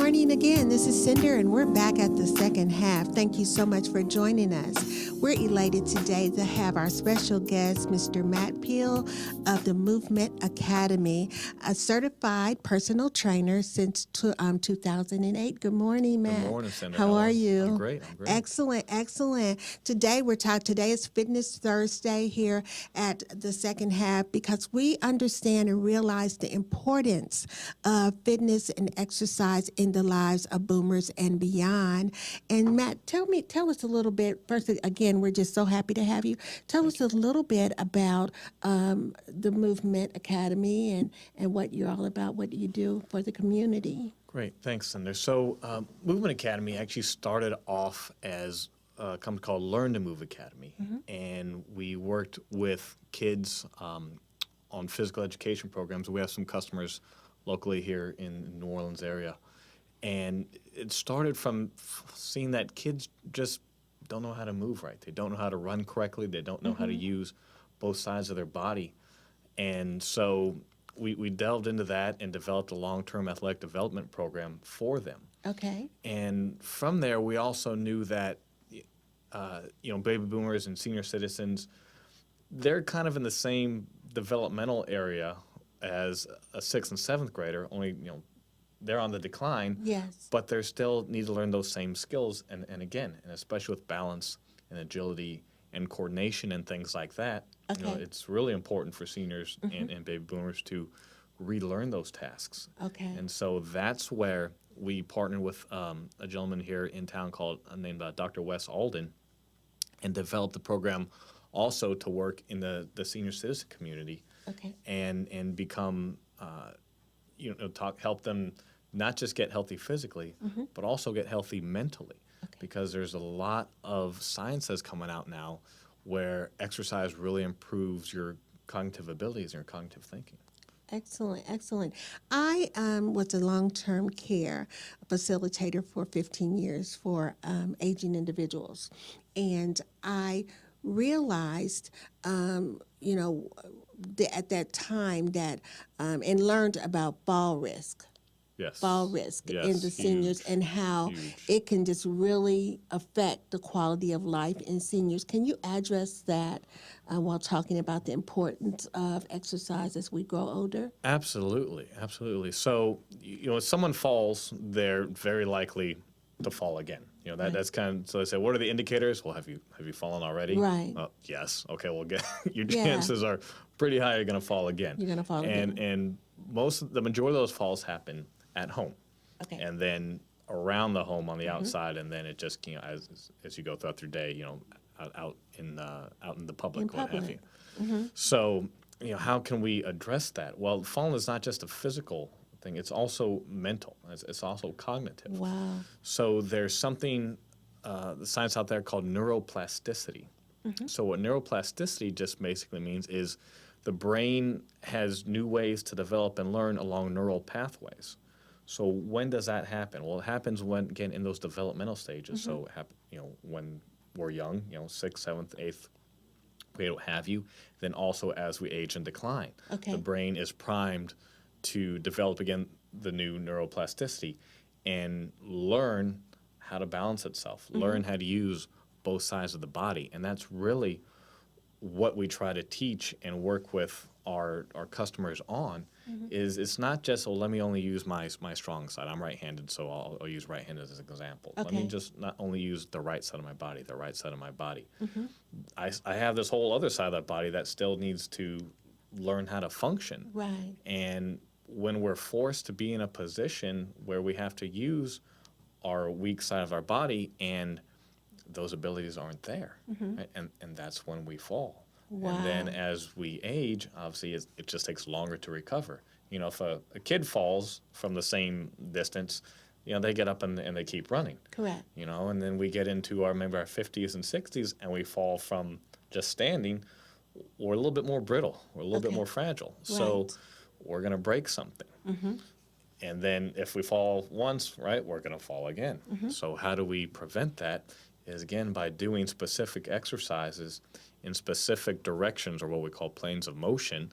morning again. This is Sinder, and we're back at the second half. Thank you so much for joining us. We're elated today to have our special guest, Mr. Matt Peale of the Movement Academy, a certified personal trainer since 2008. Good morning, Matt. Good morning, Sinder. How are you? I'm great. Excellent, excellent. Today Today is Fitness Thursday here at the second half because we understand and realize the importance of fitness and exercise in the lives of boomers and beyond. And Matt, tell us a little bit. First, again, we're just so happy to have you. Tell us a little bit about the Movement Academy and what you're all about, what you do for the community. Great. Thanks, Cinder. So Movement Academy actually started off as a company called Learn to Move Academy. And we worked with kids on physical education programs. We have some customers locally here in the New Orleans area. And it started from seeing that kids just don't know how to move right. They don't know how to run correctly. They don't know how to use both sides of their body. And so we delved into that and developed a long-term athletic development program for them. Okay. And from there, we also knew that, baby boomers and senior citizens, they're kind of in the same developmental area as a 6th and 7th grader, only, they're on the decline. Yes. But they still need to learn those same skills. And especially with balance and agility and coordination and things like that, Okay. It's really important for seniors and baby boomers to relearn those tasks. Okay. And so that's where we partnered with a gentleman here in town named Dr. Wes Alden, and developed the program also to work in the senior citizen community. Okay. And become, help them not just get healthy physically, but also get healthy mentally. Okay. Because there's a lot of science that's coming out now where exercise really improves your cognitive abilities and your cognitive thinking. Excellent, excellent. I was a long-term care facilitator for 15 years for aging individuals. And I realized, at that time that, and learned about fall risk. Yes. Fall risk Yes, in the seniors huge, and how huge. it can just really affect the quality of life in seniors. Can you address that while talking about the importance of exercise as we grow older? Absolutely, absolutely. So, if someone falls, they're very likely to fall again. Right. That's kind of, so they say, what are the indicators? Well, have you fallen already? Right. Yes. Okay, well, your Yeah. chances are pretty high you're going to fall again. You're going to fall again. And the majority of those falls happen at home. Okay. And then around the home on the outside, and then it just, as you go throughout your day, out in the public, what have you. So, how can we address that? Well, falling is not just a physical thing; it's also mental. It's also cognitive. Wow. So there's something, the science out there called neuroplasticity. So what neuroplasticity just basically means is the brain has new ways to develop and learn along neural pathways. So when does that happen? Well, it happens when, again, in those developmental stages. So, when we're young, 6th, 7th, 8th grade, what have you. Then also as we age and decline, Okay. the brain is primed to develop, again, the new neuroplasticity and learn how to balance itself, learn how to use both sides of the body. And that's really what we try to teach and work with our customers on. Is it's not just, let me only use my strong side. I'm right-handed, so I'll use right-handed as an example. Let me Okay. just not only use the right side of my body, the right side of my body. I have this whole other side of that body that still needs to learn how to function. Right. And when we're forced to be in a position where we have to use our weak side of our body and those abilities aren't there, right? And that's when we fall. Wow. And then as we age, obviously it just takes longer to recover. If a kid falls from the same distance, they get up and they keep running. Correct. And then we get into our 50s and 60s and we fall from just standing. We're a little bit more brittle. We're a little bit Okay. more fragile. So Right. we're going to break something. And then if we fall once, right, we're going to fall again. So how do we prevent that? Is, again, by doing specific exercises in specific directions, or what we call planes of motion,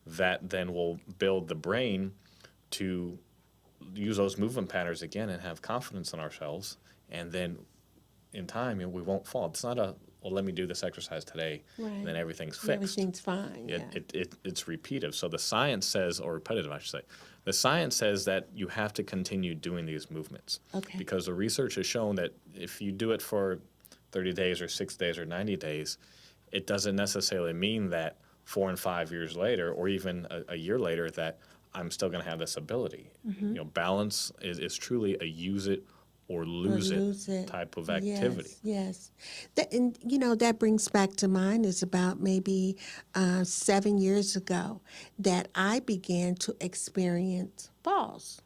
that then will build the brain to use those movement patterns again and have confidence in ourselves, and then in time, we won't fall. It's not well, let me do this exercise today, and then everything's fixed. Everything's fine. It's repetitive. So the science says, or repetitive, I should say, the science says that you have to continue doing these movements. Okay. Because the research has shown that if you do it for 30 days or 6 days or 90 days, it doesn't necessarily mean that 4 and 5 years later, or even a year later, that I'm still going to have this ability. Balance is truly a use it or lose it type of activity. Yes. And, that brings back to mind is about maybe 7 years ago that I began to experience falls.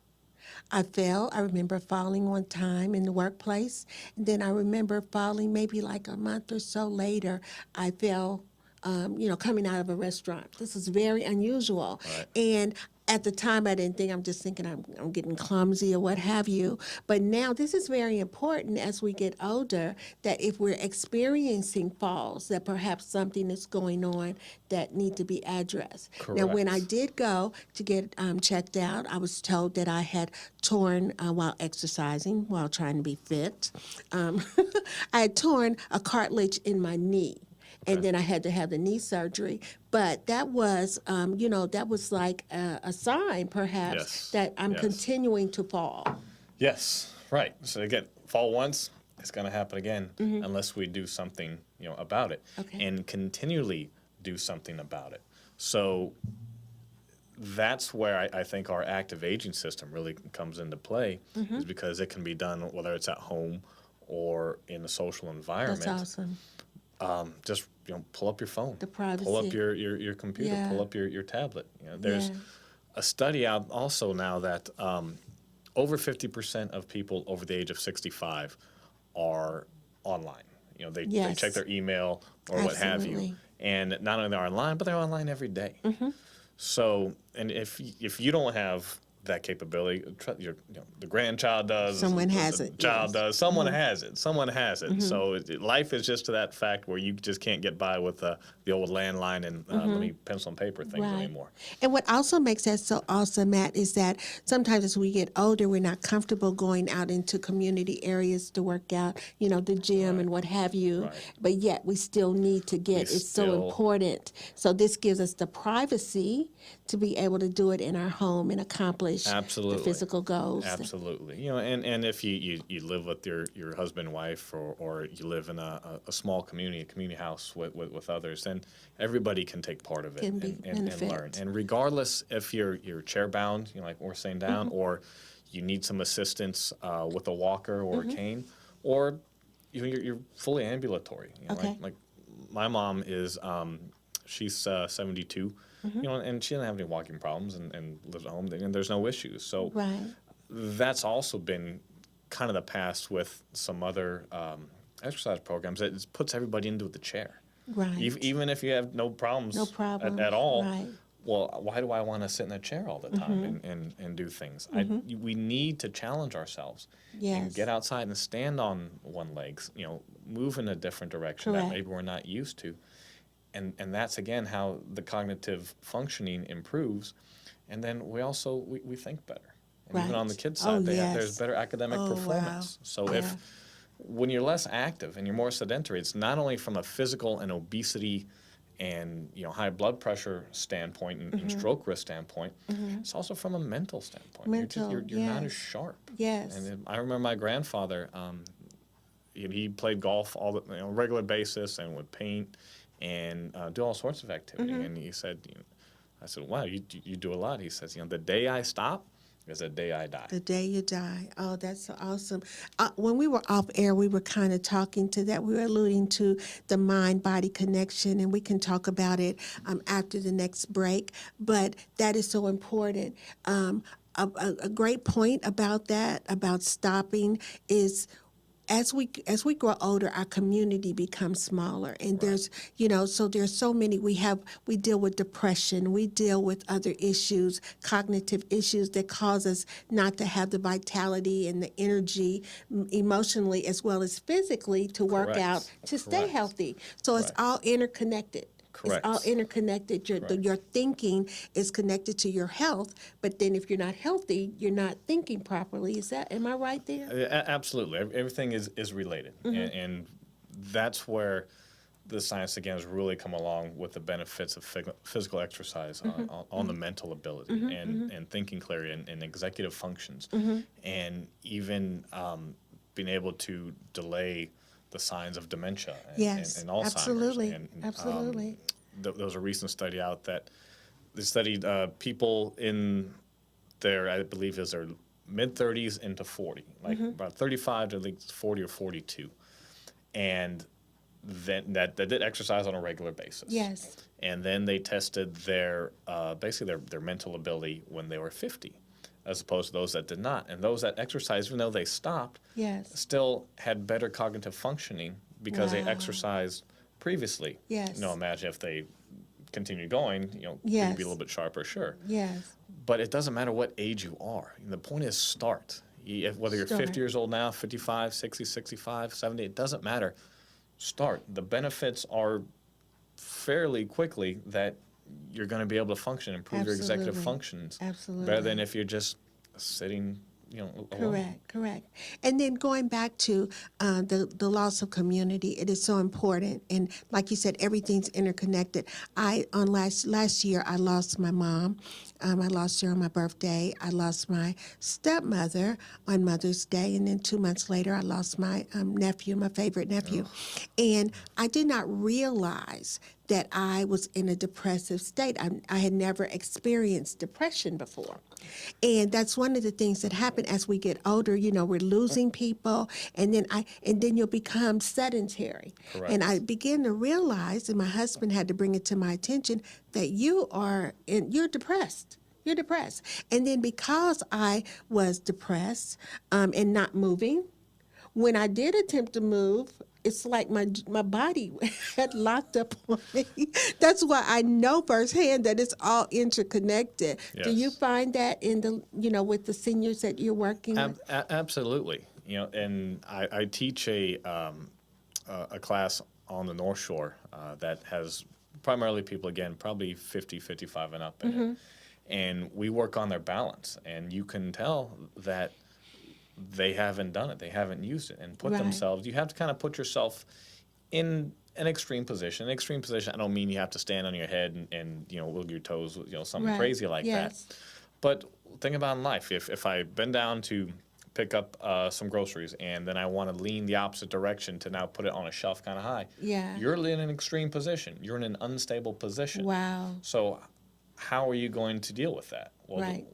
I fell. I remember falling one time in the workplace. And then I remember falling maybe like a month or so later. I fell, coming out of a restaurant. This is very unusual. Right. And at the time, I didn't think, I'm just thinking I'm getting clumsy or what have you. But now this is very important as we get older, that if we're experiencing falls, that perhaps something is going on that need to be addressed. Now, when I did go to get checked out, I was told that I had torn, while exercising, while trying to be fit, I had torn a cartilage in my knee. And then I had to have the knee surgery. But that was, that was like a sign, perhaps, that I'm continuing to fall. Yes, right. So again, fall once, it's going to happen again unless we do something, about it, and continually do something about it. So that's where I think our active aging system really comes into play, is because it can be done whether it's at home or in a social environment. That's awesome. Just pull up your phone, the privacy. Pull up your computer, pull up your tablet. There's a study out also now that over 50% of people over the age of 65 are online. They check their email or what have you, and not only they're online, but they're online every day. So, and if you don't have that capability, the grandchild does. Someone has the it. Child does. Someone has it. Someone has it. So life is just to that fact where you just can't get by with the old landline and let me pencil and paper things anymore. And what also makes that so awesome, Matt, is that sometimes as we get older, we're not comfortable going out into community areas to work out, the gym and what have you. But yet we still need to get. It's so important. So this gives us the privacy to be able to do it in our home and accomplish the physical goals. Absolutely. And if you live with your husband, wife, or you live in a small community, a community house with others, then everybody can take part of it and learn. And regardless if you're chair bound, like we're saying down, or you need some assistance with a walker or a cane, or you're fully ambulatory. Like my mom is, she's 72. And she doesn't have any walking problems and lives at home, and there's no issues. So that's also been kind of the past with some other exercise programs. It puts everybody into the chair. Right. Even if you have no problems at all, well, why do I want to sit in a chair all the time and do things? We need to challenge ourselves and get outside and stand on one leg, move in a different direction that maybe we're not used to. And that's, again, how the cognitive functioning improves. And then we also, we think better. And even on the kids' side, there's better academic performance. So when you're less active and you're more sedentary, it's not only from a physical and obesity and high blood pressure standpoint and stroke risk standpoint, it's also from a mental standpoint. You're not as sharp. Yes. And I remember my grandfather, he played golf on a regular basis and would paint and do all sorts of activity. And he said, I said, wow, you do a lot. He says, the day I stop is the day I die. The day you die. Oh, that's so awesome. When we were off air, we were kind of talking to that. We were alluding to the mind-body connection, and we can talk about it after the next break. But that is so important. A great point about that, about stopping, is as we grow older, our community becomes smaller, and there's so there's so many. We deal with depression, we deal with other issues, cognitive issues that cause us not to have the vitality and the energy, emotionally as well as physically, to work out, to stay healthy. So it's all interconnected. It's all Correct. interconnected. Your thinking is connected to your health, but then if you're not healthy, you're not thinking properly. Am I right there? Absolutely. Everything is related. And that's where the science, again, has really come along with the benefits of physical exercise on the mental ability and thinking clearly and executive functions. And even being able to delay the signs of dementia Yes, and Alzheimer's. absolutely, And absolutely. there was a recent study out that they studied people in their, I believe, is their mid 30s into 40, like about 35 to like 40 or 42, and then that did exercise on a regular basis. Yes. And then they tested their basically their mental ability when they were 50, as opposed to those that did not. And those that exercised, even though they stopped, Yes. still had better cognitive functioning because they Wow. exercised previously. Yes. Imagine if they continued going, Yes. they'd be a little bit sharper, sure. Yes. But it doesn't matter what age you are. The point is start. Whether you're Start. 50 years old now, 55, 60, 65, 70, it doesn't matter. Start. The benefits are fairly quickly that you're going to be able to function, improve your executive Absolutely. functions. Absolutely. Better than if you're just sitting, alone. Correct. And then going back to the loss of community, it is so important. And like you said, everything's interconnected. Last year, I lost my mom. I lost her on my birthday. I lost my stepmother on Mother's Day. And then 2 months later, I lost my nephew, my favorite nephew. And I did not realize that I was in a depressive state. I had never experienced depression before. And that's one of the things that happen as we get older. We're losing people, and then you'll become sedentary. Correct. And I began to realize, and my husband had to bring it to my attention, that you're depressed. You're depressed. And then because I was depressed and not moving, when I did attempt to move, it's like my body had locked up on me. That's why I know firsthand that it's all interconnected. Yes. Do you find that in with the seniors that you're working with? Absolutely. And I teach a class on the North Shore that has primarily people, again, probably 50, 55 and up in it. And we work on their balance. And you can tell that they haven't done it. They haven't used it and put Right. themselves. You have to kind of put yourself in an extreme position. An extreme position, I don't mean you have to stand on your head and wiggle your toes, something Right. crazy like Yes. that. But think about in life. If I bend down to pick up some groceries and then I want to lean the opposite direction to now put it on a shelf kind of high, Yeah. you're in an extreme position. You're in an unstable position. Wow. So how are you going to deal with that? Well, Right.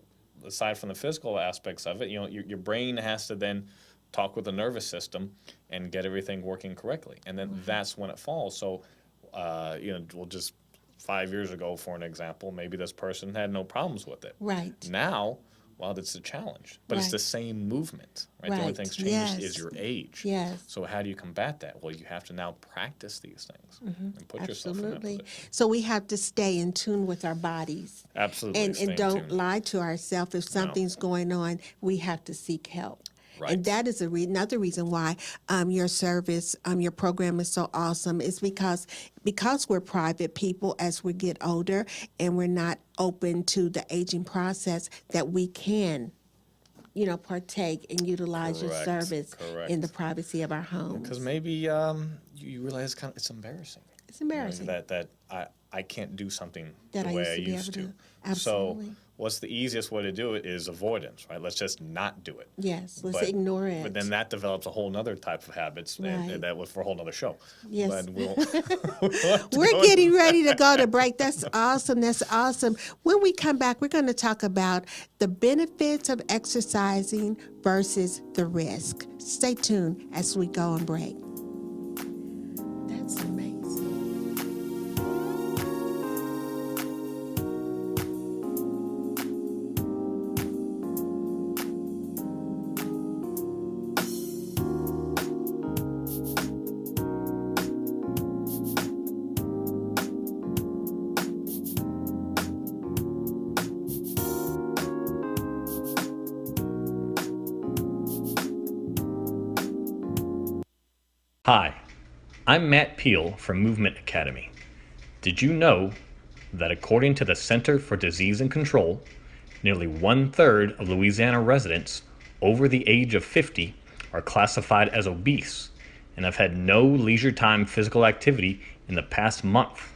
aside from the physical aspects of it, your brain has to then talk with the nervous system and get everything working correctly, and then that's when it falls. So, well, just 5 years ago, for an example, maybe this person had no problems with it. Right. Now, well, it's a challenge, but it's Right. the same movement, right? The only Right. thing's changed Yes. is your age. Yes. So how do you combat that? Well, you have to now practice these things and put yourself in that Absolutely. position. So we have to stay in tune with our bodies. Absolutely. And stay in don't tune. lie to ourselves. If something's going on, we have to seek help. Right. And that is another reason why your service, your program is so awesome. Is because we're private people as we get older and we're not open to the aging process, that we can, partake and utilize your Correct, service correct. in the privacy of our homes. Because maybe you realize it's embarrassing. It's embarrassing. That I can't do something That the I way used I to be used able to. to. Absolutely. So what's the easiest way to do it is avoidance, right? Let's just not do it. Yes, let's But- ignore it. But then that develops a whole other type of habits, Right. and that was for a whole nother show. Yes. But we'll have to We're go getting ready to go to break. That's awesome. That's awesome. When we come back, we're going to talk about the benefits of exercising versus the risk. Stay tuned as we go on break. That's amazing. Hi, I'm Matt Peale from Movement Academy. Did you know that according to the Center for Disease and Control, nearly 1/3 of Louisiana residents over the age of 50 are classified as obese and have had no leisure time physical activity in the past month?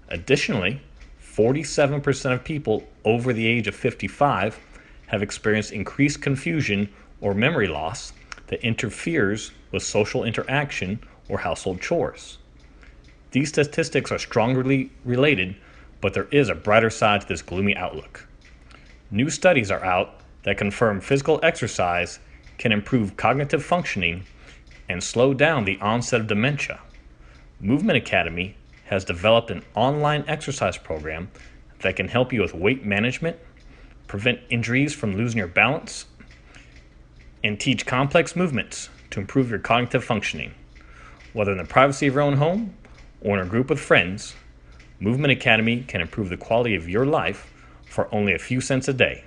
Additionally, 47% of people over the age of 55 have experienced increased confusion or memory loss that interferes with social interaction or household chores. These statistics are strongly related, but there is a brighter side to this gloomy outlook. New studies are out that confirm physical exercise can improve cognitive functioning and slow down the onset of dementia. Movement Academy has developed an online exercise program that can help you with weight management, prevent injuries from losing your balance, and teach complex movements to improve your cognitive functioning. Whether in the privacy of your own home or in a group with friends, Movement Academy can improve the quality of your life for only a few cents a day.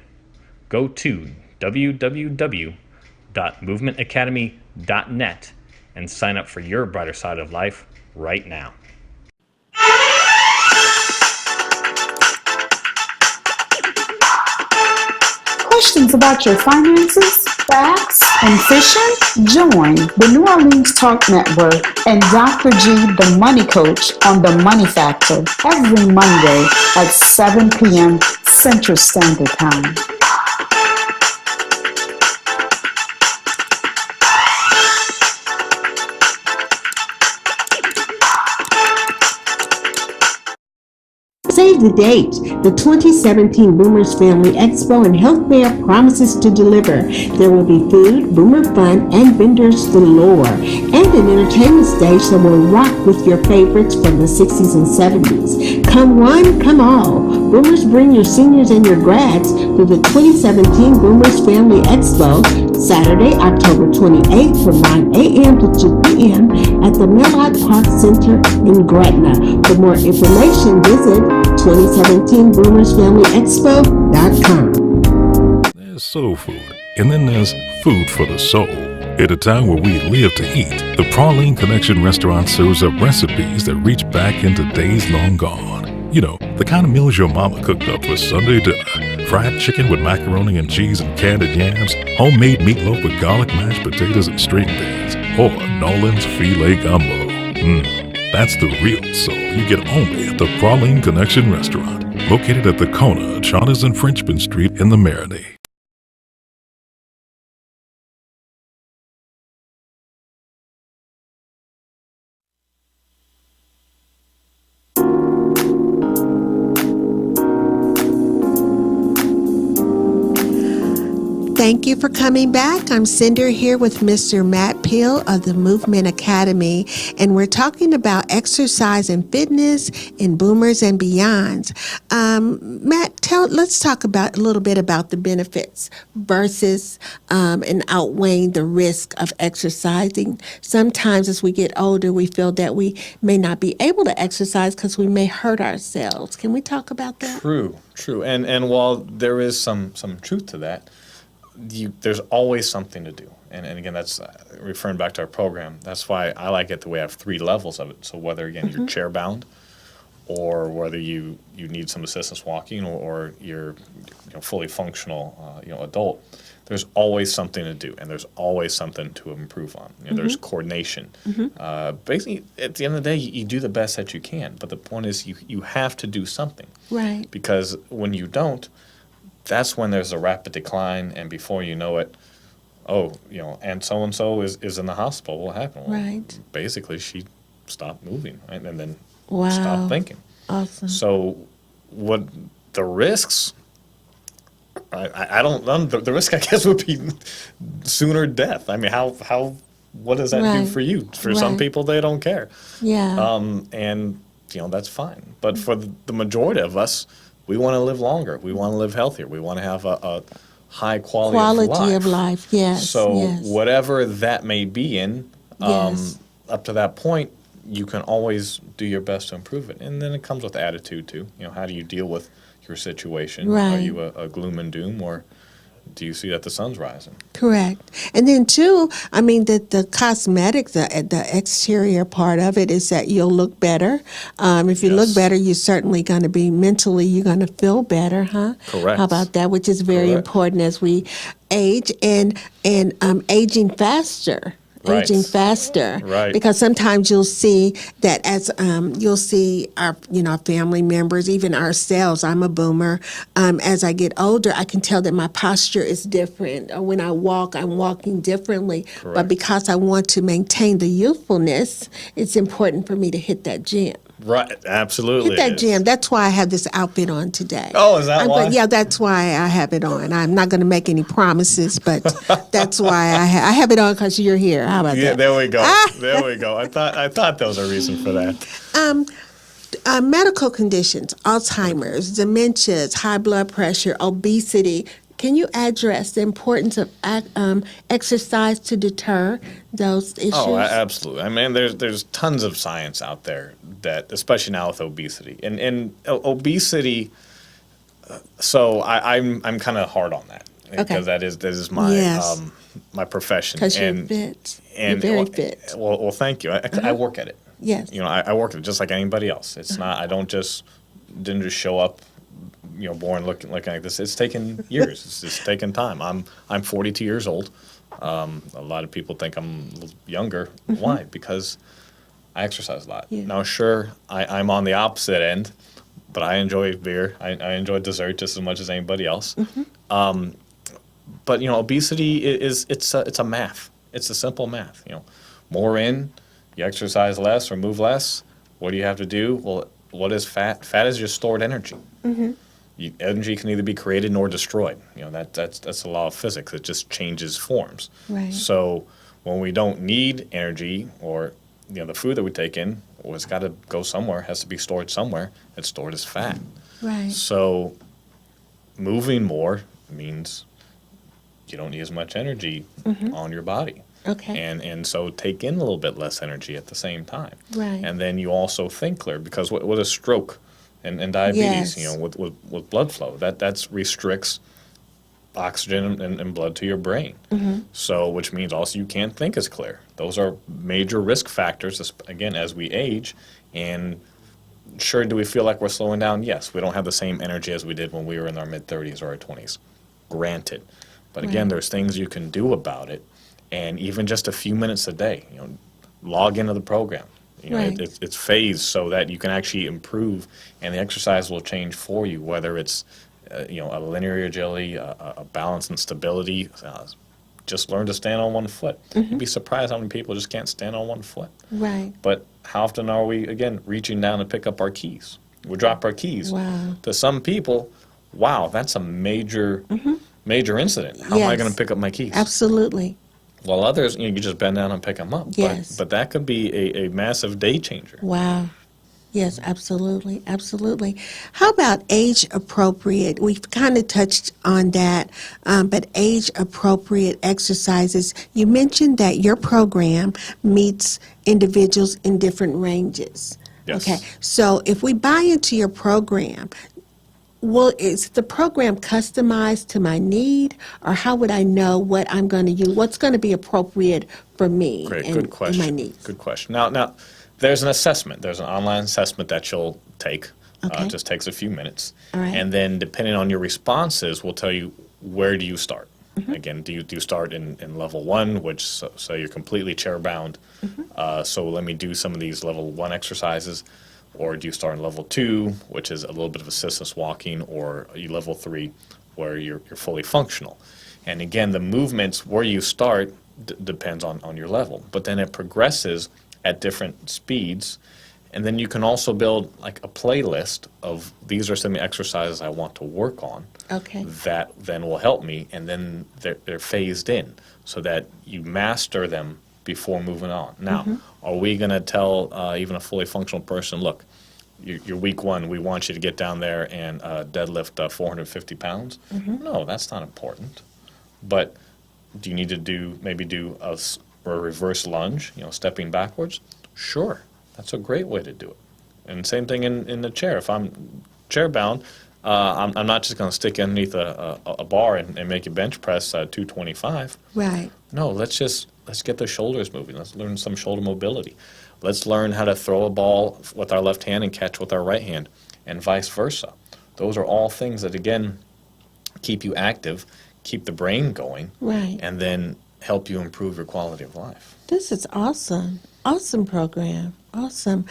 Go to www.movementacademy.net and sign up for your brighter side of life right now. Questions about your finances, facts, and fishing? Join the New Orleans Talk Network and Dr. G, the Money Coach, on The Money Factor every Monday at 7 p.m. Central Standard Time. Save the date. The 2017 Boomers Family Expo and Health Fair promises to deliver. There will be food, boomer fun, and vendors galore, and an entertainment stage that will rock with your favorites from the 60s and 70s. Come one, come all. Boomers, bring your seniors and your grads to the 2017 Boomers Family Expo, Saturday, October 28th from 9 a.m. to 2 p.m. at the Millard Park Center in Gretna. For more information, visit 2017BoomersFamilyExpo.com. There's soul food, and then there's food for the soul. At a time where we live to eat, the Praline Connection restaurant serves up recipes that reach back into days long gone. You know, the kind of meals your mama cooked up for Sunday dinner. Fried chicken with macaroni and cheese and candied yams, homemade meatloaf with garlic mashed potatoes and string beans, or Nolan's filet gumbo. That's the real soul you get only at the Praline Connection restaurant, located at the corner, Charters and Frenchman Street in the Marinade. Thank you for coming back. I'm Cinder here with Mr. Matt Peale of the Movement Academy, and we're talking about exercise and fitness in boomers and beyond. Matt, let's talk about a little bit about the benefits versus and outweighing the risk of exercising. Sometimes as we get older, we feel that we may not be able to exercise because we may hurt ourselves. Can we talk about that? True. And while there is some truth to that, there's always something to do. And again, that's referring back to our program. That's why I like it the way I have 3 levels of it. So whether, again, you're chair bound, or whether you need some assistance walking, or you're fully functional adult, there's always something to do, and there's always something to improve on. There's coordination. Basically, at the end of the day, you do the best that you can. But the point is, you have to do something. Right. Because when you don't, that's when there's a rapid decline, and before you know it, and so-and-so is in the hospital. What happened? Well, Right. basically, she stopped moving, right? And then Wow. stopped thinking. Awesome. So what the risks, I don't know, the risk, I guess, would be sooner death. I mean, what does that do Right. for you? For some Right. people, they don't care. Yeah. And that's fine. But for the majority of us, we want to live longer. We want to live healthier. We want to have a high quality of life. Yes. So yes. whatever that may be in, Yes. up to that point, you can always do your best to improve it. And then it comes with attitude too. How do you deal with your situation? Are Right. you a gloom and doom, or do you see that the sun's rising? Correct. And then too, I mean, the cosmetic, the exterior part of it is that you'll look better. If you look Yes. better, you're certainly going to be mentally, you're going to feel better, huh? Correct. How about that? Which is very Correct. important as we age and aging faster. Right. Aging faster, Right. Because sometimes you'll see that as you'll see our family members, even ourselves. I'm a boomer. As I get older, I can tell that my posture is different. Or when I walk, I'm walking differently. But Correct. because I want to maintain the youthfulness, it's important for me to hit that gym. Right, absolutely. Hit that it is. gym. That's why I have this outfit on today. Oh, is that why? Yeah, that's why I have it on. I'm not going to make any promises, but that's why I have it on because you're here. How about Yeah, that? there we go. There we go. I thought there was a reason for that. Medical conditions, Alzheimer's, dementias, high blood pressure, obesity. Can you address the importance of exercise to deter those issues? Oh, absolutely. I mean, there's tons of science out there that, especially now with obesity, and obesity. So I'm kind of hard on that because that is my Yes. My profession. Because you're and fit. and you're very well, fit. Well, thank you. I work at it. Yes. You know, I work at it just like anybody else. It's not. I didn't just show up, born looking like this. It's taken years. It's just taken time. I'm 42 years old. A lot of people think I'm a little younger. Why? Because I exercise a lot. Yeah. Now, sure, I'm on the opposite end, but I enjoy beer. I enjoy dessert just as much as anybody else. But obesity it's a math. It's a simple math. More in, you exercise less or move less. What do you have to do? Well, what is fat? Fat is your stored energy. Energy can either be created nor destroyed. That's the law of physics. It just changes forms. Right. So when we don't need energy, or the food that we take in, well, it's got to go somewhere. Has to be stored somewhere. It's stored as fat. Right. So moving more means you don't need as much energy on your body. Okay. And so take in a little bit less energy at the same time. Right. And then you also think clear, because what is stroke and diabetes, Yes. with blood flow, that restricts oxygen and blood to your brain. So which means also you can't think as clear. Those are major risk factors, again, as we age. And sure, do we feel like we're slowing down? Yes. We don't have the same energy as we did when we were in our mid-30s or our 20s. Granted. But again, there's things you can do about it. And even just a few minutes a day, log into the program. Right. It's phased so that you can actually improve, and the exercise will change for you, whether it's a linear agility, a balance and stability. Just learn to stand on one foot. You'd be surprised how many people just can't stand on one foot. Right. But how often are we, again, reaching down to pick up our keys? We drop our keys. Wow. To some people, wow, that's a major incident. How am I Yes. going to pick up my keys? Absolutely. While others, you just bend down and pick them up. Yes. But that could be a massive day changer. Wow. Yes, absolutely. Absolutely. How about age appropriate? We've kind of touched on that, but age appropriate exercises. You mentioned that your program meets individuals in different ranges. Yes. Okay. So if we buy into your program, well, is the program customized to my need, or how would I know what I'm going to use? What's going to be appropriate for me Great, and, good question. and my needs? Good question. Now, there's an assessment. There's an online assessment that you'll take. Okay. It just takes a few minutes. All right. And then depending on your responses, we'll tell you where do you start. Mm-hmm. Again, do you start in level 1, which so you're completely chair bound. Mm-hmm. So let me do some of these level 1 exercises. Or do you start in level 2, which is a little bit of assistance walking, or you level 3, where you're fully functional. And again, the movements where you start depends on your level, but then it progresses at different speeds. And then you can also build like a playlist of these are some exercises I want to work on. Okay. That then will help me, and then they're phased in so that you master them before moving on. Now, are we going to tell even a fully functional person, look, you're week 1, we want you to get down there and deadlift 450 pounds? No, that's not important. But do you need to maybe do a reverse lunge, stepping backwards? Sure, that's a great way to do it. And same thing in the chair. If I'm chair bound, I'm not just going to stick underneath a bar and make you bench press 225. Right. No, let's get the shoulders moving. Let's learn some shoulder mobility. Let's learn how to throw a ball with our left hand and catch with our right hand, and vice versa. Those are all things that, again, keep you active, keep the brain going, Right. and then help you improve your quality of life. This is awesome. Awesome program. Awesome.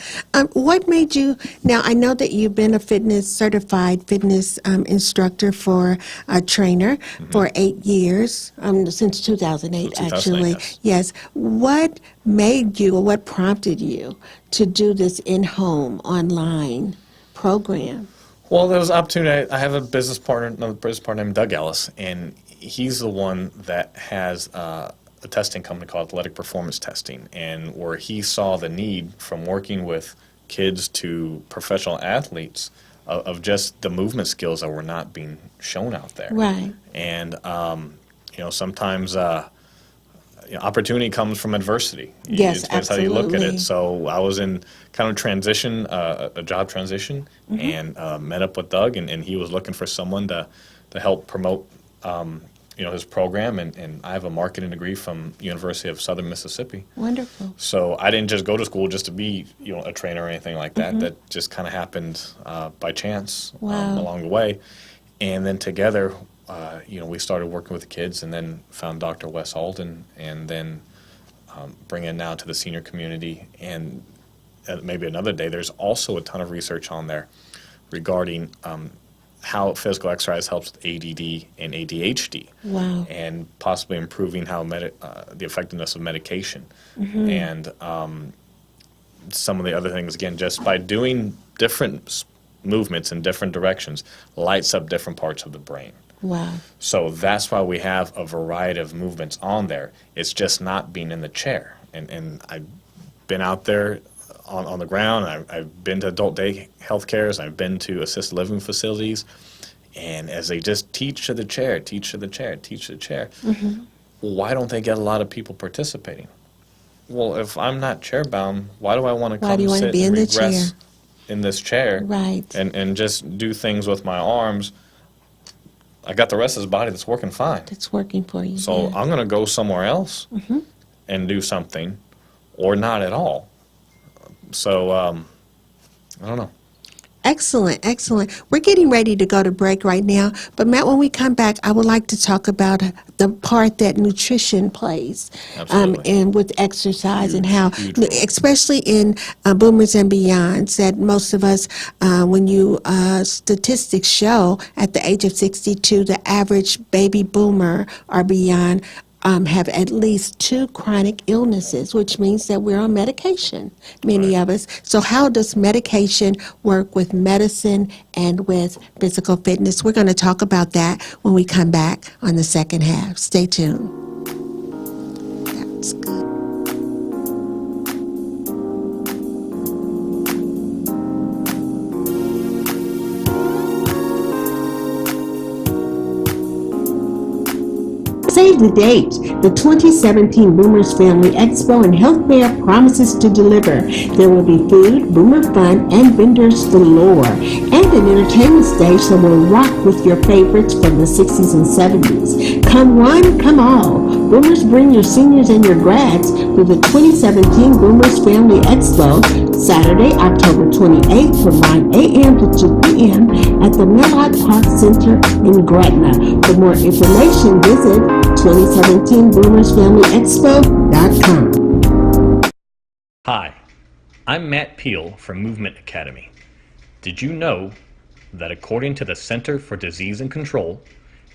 What made you, now I know that you've been a certified fitness instructor for a trainer for 8 years, since 2008 Since 2008, actually. yes. Yes. What made you, or what prompted you to do this in-home online program? Well, there was an opportunity. I have another business partner named Doug Ellis, and he's the one that has a testing company called Athletic Performance Testing, and where he saw the need from working with kids to professional athletes of just the movement skills that were not being shown out there. Right. And sometimes opportunity comes from adversity. Yes, It depends how you look at absolutely. it. So I was in kind of transition, a job transition, and met up with Doug, and he was looking for someone to help promote his program, and I have a marketing degree from University of Southern Mississippi. Wonderful. So I didn't just go to school just to be a trainer or anything like that. That just kind of happened by chance Wow. along the way. And then together, we started working with the kids, and then found Dr. Wes Alden, and then bring it now to the senior community. And maybe another day, there's also a ton of research on there regarding how physical exercise helps with ADD and ADHD. Wow. And possibly improving how the effectiveness of medication. And some of the other things, again, just by doing different movements in different directions, lights up different parts of the brain. Wow. So that's why we have a variety of movements on there. It's just not being in the chair. And I've been out there on the ground. I've been to adult day health cares. I've been to assisted living facilities. And as they just teach to the chair, teach to the chair, teach to the chair, why don't they get a lot of people participating? Well, if I'm not chair bound, why do I want to Why do you come wanna sit be and in the chair? regress in this chair Right. and just do things with my arms? I got the rest of his body that's working fine. That's working for you. So yeah. I'm going to go somewhere else and do something, or not at all. So I don't know. Excellent, excellent. We're getting ready to go to break right now, but Matt, when we come back, I would like to talk about the part that nutrition plays, Absolutely. and with exercise and Huge, how, huge role. especially in Boomers and Beyonds, that most of us, when you statistics show at the age of 62, the average baby boomer or beyond have at least 2 chronic illnesses, which means that we're on medication, many of us. So how does medication work with medicine and with physical fitness? We're going to talk about that when we come back on the second half. Stay tuned. That's good. Save the date. The 2017 Boomers Family Expo and Health Fair promises to deliver. There will be food, boomer fun, and vendors galore, and an entertainment stage that will rock with your favorites from the 60s and 70s. Come one, come all. Boomers, bring your seniors and your grads to the 2017 Boomers Family Expo, Saturday, October 28th from 9 a.m. to 2 p.m. at the Millard Park Center in Gretna. For more information, visit 2017BoomersFamilyExpo.com. Hi, I'm Matt Peale from Movement Academy. Did you know that according to the Center for Disease and Control,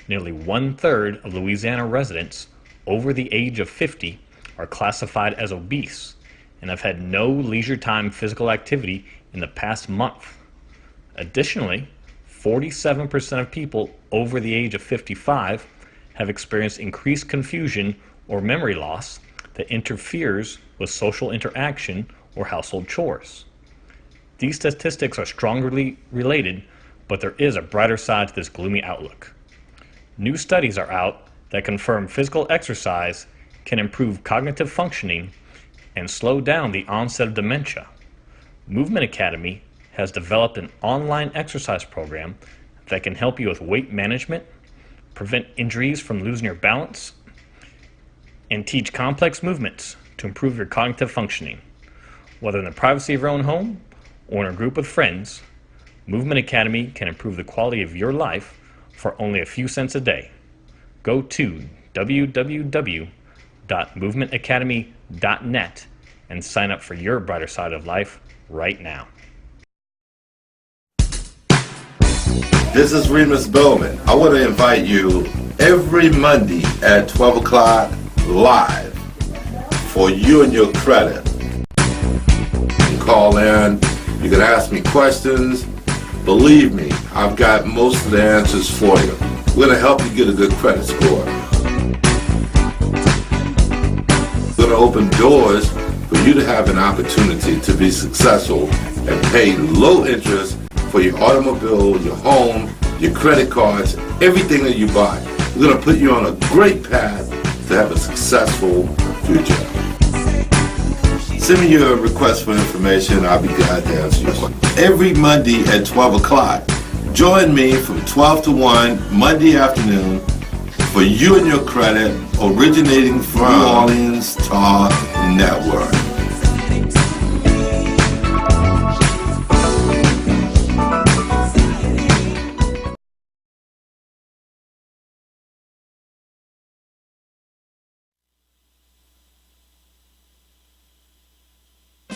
nearly 1/3 of Louisiana residents over the age of 50 are classified as obese and have had no leisure time physical activity in the past month? Additionally, 47% of people over the age of 55 have experienced increased confusion or memory loss that interferes with social interaction or household chores. These statistics are strongly related, but there is a brighter side to this gloomy outlook. New studies are out that confirm physical exercise can improve cognitive functioning and slow down the onset of dementia. Movement Academy has developed an online exercise program that can help you with weight management, prevent injuries from losing your balance, and teach complex movements to improve your cognitive functioning. Whether in the privacy of your own home or in a group with friends, Movement Academy can improve the quality of your life for only a few cents a day. Go to www.movementacademy.net and sign up for your brighter side of life right now. This is Remus Bowman. I want to invite you every Monday at 12 o'clock live for You and Your Credit. You can call in, you can ask me questions. Believe me, I've got most of the answers for you. We're going to help you get a good credit score. We're going to open doors for you to have an opportunity to be successful and pay low interest for your automobile, your home, your credit cards, everything that you buy. We're going to put you on a great path to have a successful future. Send me your request for information. I'll be glad to answer your question. Every Monday at 12 o'clock, join me from 12 to 1 Monday afternoon for You and Your Credit, originating from New Orleans Talk Network.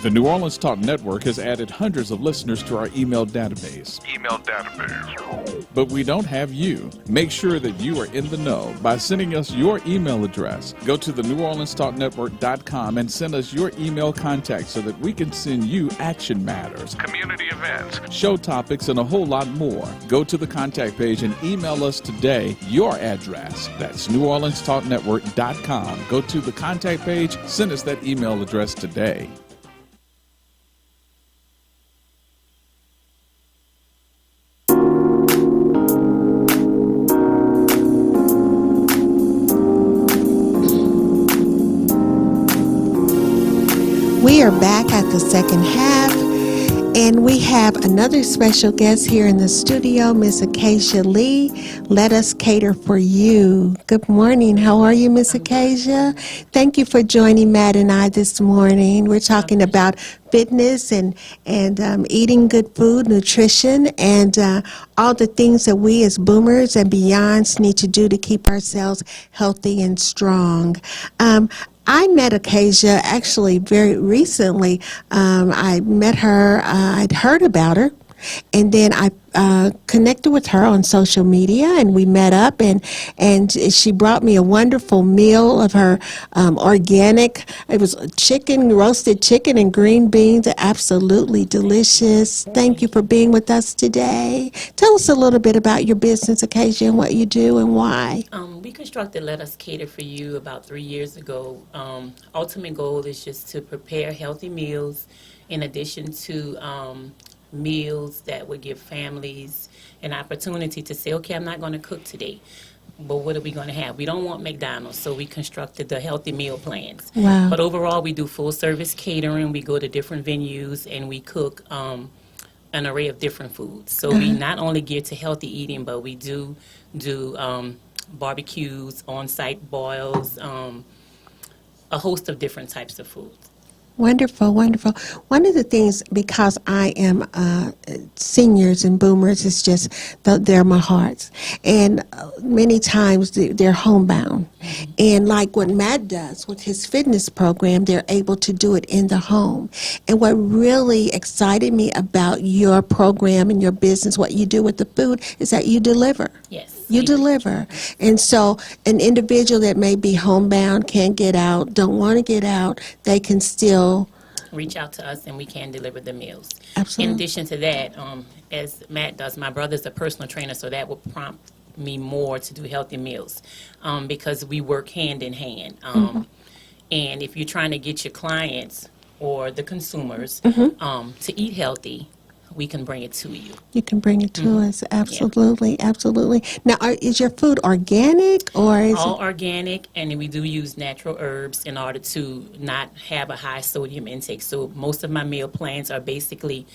The New Orleans Talk Network has added hundreds of listeners to our email database. But we don't have you. Make sure that you are in the know by sending us your email address. Go to the NewOrleansTalkNetwork.com and send us your email contact so that we can send you action matters, community events, show topics, and a whole lot more. Go to the contact page and email us today your address. That's NewOrleansTalkNetwork.com. Go to the contact page, send us that email address today. We are back at the second half, and we have another special guest here in the studio, Miss Akasia Lee. Let us cater for you. Good morning. How are you, Miss Akasia? Thank you for joining Matt and I this morning. We're talking about fitness and eating good food, nutrition, and all the things that we as boomers and beyonds need to do to keep ourselves healthy and strong. I met Akasia actually very recently. I met her, I'd heard about her, and then I connected with her on social media, and we met up, and she brought me a wonderful meal of her organic. It was chicken, roasted chicken and green beans, absolutely delicious. Thank you for being with us today. Tell us a little bit about your business, Akasia, and what you do and why. We constructed Let Us Cater for You about 3 years ago. Ultimate goal is just to prepare healthy meals in addition to meals that would give families an opportunity to say, okay, I'm not going to cook today, but what are we going to have? We don't want McDonald's, so we constructed the healthy meal plans. Wow. But overall, we do full service catering. We go to different venues and we cook an array of different foods. So we not only gear to healthy eating, but we do barbecues, on-site boils, a host of different types of foods. Wonderful, wonderful. One of the things, because I am seniors and boomers, it's just they're my hearts. And many times they're homebound. And like what Matt does with his fitness program, they're able to do it in the home. And what really excited me about your program and your business, what you do with the food, is that you deliver. Yes. You deliver. And so an individual that may be homebound, can't get out, don't want to get out, they can still reach out to us and we can deliver the meals. Absolutely. In addition to that, as Matt does, my brother's a personal trainer, so that will prompt me more to do healthy meals because we work hand in hand. And if you're trying to get your clients or the consumers to eat healthy, we can bring it to you. You can bring it to us. Absolutely, absolutely. Now, is your food organic or is all organic, and we do use natural herbs in order to not have a high sodium intake. So most of my meal plans are basically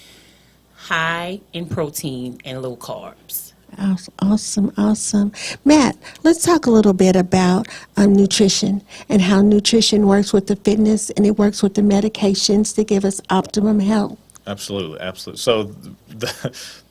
high in protein and low carbs. Awesome, awesome. Matt, let's talk a little bit about nutrition and how nutrition works with the fitness and it works with the medications to give us optimum health. Absolutely, absolutely. So,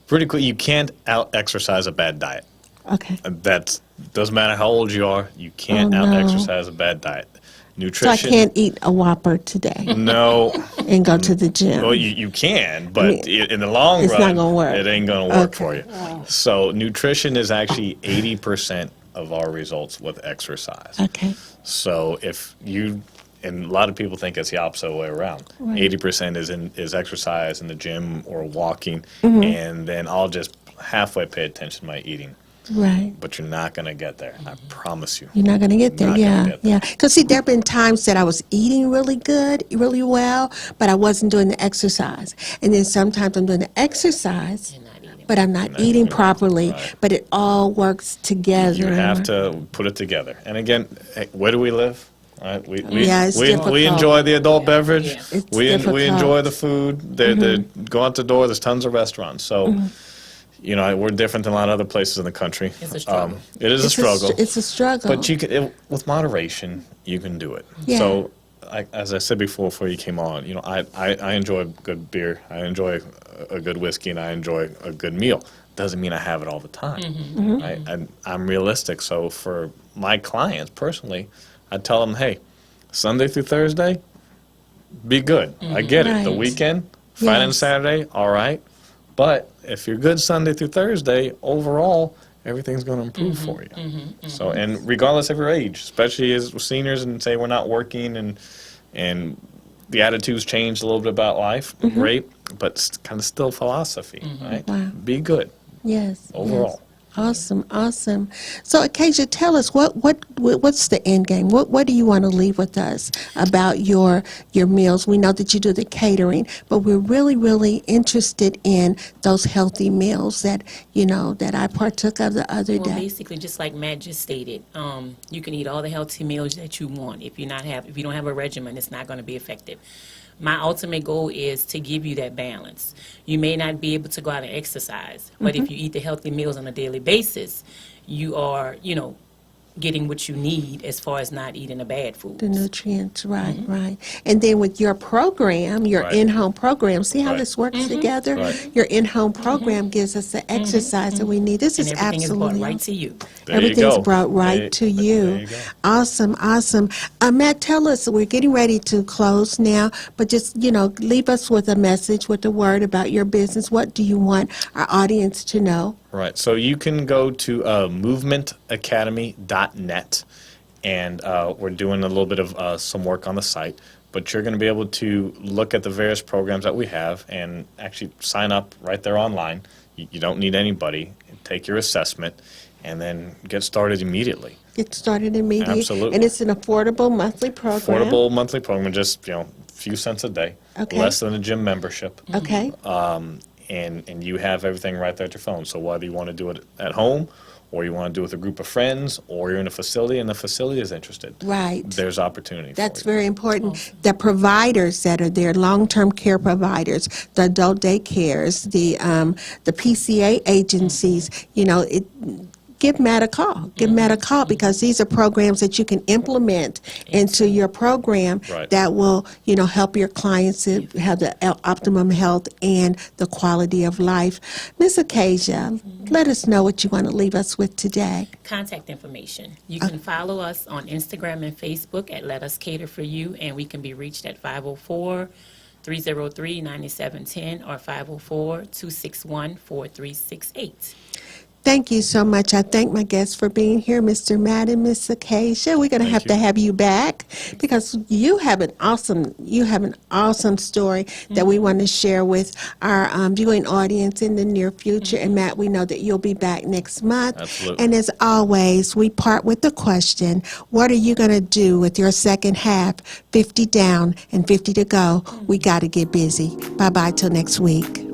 pretty quick, you can't out-exercise a bad diet. Okay. That doesn't matter how old you are. You can't Oh, no. out-exercise a bad diet. So I Nutrition. can't eat a Whopper today No. and go to the gym. Well, you can, but in the long it's run, not gonna work. it ain't going to work Okay. for you. So nutrition is actually 80% of our results with exercise. Okay. So if you, and a lot of people think it's the opposite way around. 80% is exercise in the gym or walking, and then I'll just halfway pay attention to my eating. Right. But you're not going to get there. I promise you. You're not going to get there. Not gonna Yeah. get there. Yeah. Because, see, there have been times that I was eating really good, really well, but I wasn't doing the exercise. And then sometimes I'm doing the exercise, but I'm not eating properly. Right. But it all works together. You have to put it together. And again, hey, where do we live? Right? Yeah, it's difficult. we enjoy the adult beverage. It's We difficult. enjoy the food. They go out the door. There's tons of restaurants. So, you know, we're different than a lot of other places in the country. It's a struggle. It is a struggle. It's a struggle. But you can, with moderation, you can do it. Yeah. So, as I said before you came on, you know, I enjoy good beer. I enjoy a good whiskey, and I enjoy a good meal. Doesn't mean I have it all the time. Right? And I'm realistic. So for my clients personally, I tell them, hey, Sunday through Thursday, be good. I get it. The Right. weekend, Friday and Yes. Saturday, all right. But if you're good Sunday through Thursday, overall, everything's going to improve for you. So, and regardless of your age, especially as seniors and say we're not working and the attitudes changed a little bit about life, great, but it's kind of still philosophy, right? Wow. Be good yes. overall. Yes. Awesome, awesome. So, Akasia, tell us what's the end game? What do you want to leave with us about your meals? We know that you do the catering, but we're really, really interested in those healthy meals that that I partook of the other Well, day. basically, just like Matt just stated, you can eat all the healthy meals that you want. If you don't have a regimen, it's not going to be effective. My ultimate goal is to give you that balance. You may not be able to go out and exercise, but if you eat the healthy meals on a daily basis, you are, getting what you need as far as not eating the bad food. The nutrients, right, right. And then with your program, your Right. in-home program, see how Right. this works together? Right. Your in-home program gives us the exercise that we need. This And is everything is brought absolutely right awesome. to you. There you Everything's go. brought right to you. There you go. Awesome, awesome. Matt, tell us, we're getting ready to close now, but just, leave us with a message, with a word about your business. What do you want our audience to know? Right. So you can go to movementacademy.net, and we're doing a little bit of some work on the site. But you're going to be able to look at the various programs that we have and actually sign up right there online. You don't need anybody. Take your assessment, and then get started immediately. Get started immediately. Absolutely. And it's an affordable monthly program. Affordable monthly program, just a few cents a day, Okay. less than a gym membership. Okay. And you have everything right there at your phone. So whether you want to do it at home, or you want to do it with a group of friends, or you're in a facility and the facility is interested, Right. there's opportunity That's for you. very important. The providers that are there, long-term care providers, the adult daycares, the PCA agencies, give Matt a call. Give Matt a call, because these are programs that you can implement into your program Right. that will, help your clients to have the optimum health and the quality of life. Ms. Akasia, let us know what you want to leave us with today. Contact information. You can follow us on Instagram and Facebook at Let Us Cater For You, and we can be reached at 504-303-9710 or 504-261-4368. Thank you so much. I thank my guests for being here, Mr. Matt and Miss Akasia. We're going to have to have you back, because you have an awesome story that we want to share with our viewing audience in the near future. And Matt, we know that you'll be back next month. Absolutely. And as always, we part with the question: what are you going to do with your second half? 50 down and 50 to go. We got to get busy. Bye bye till next week.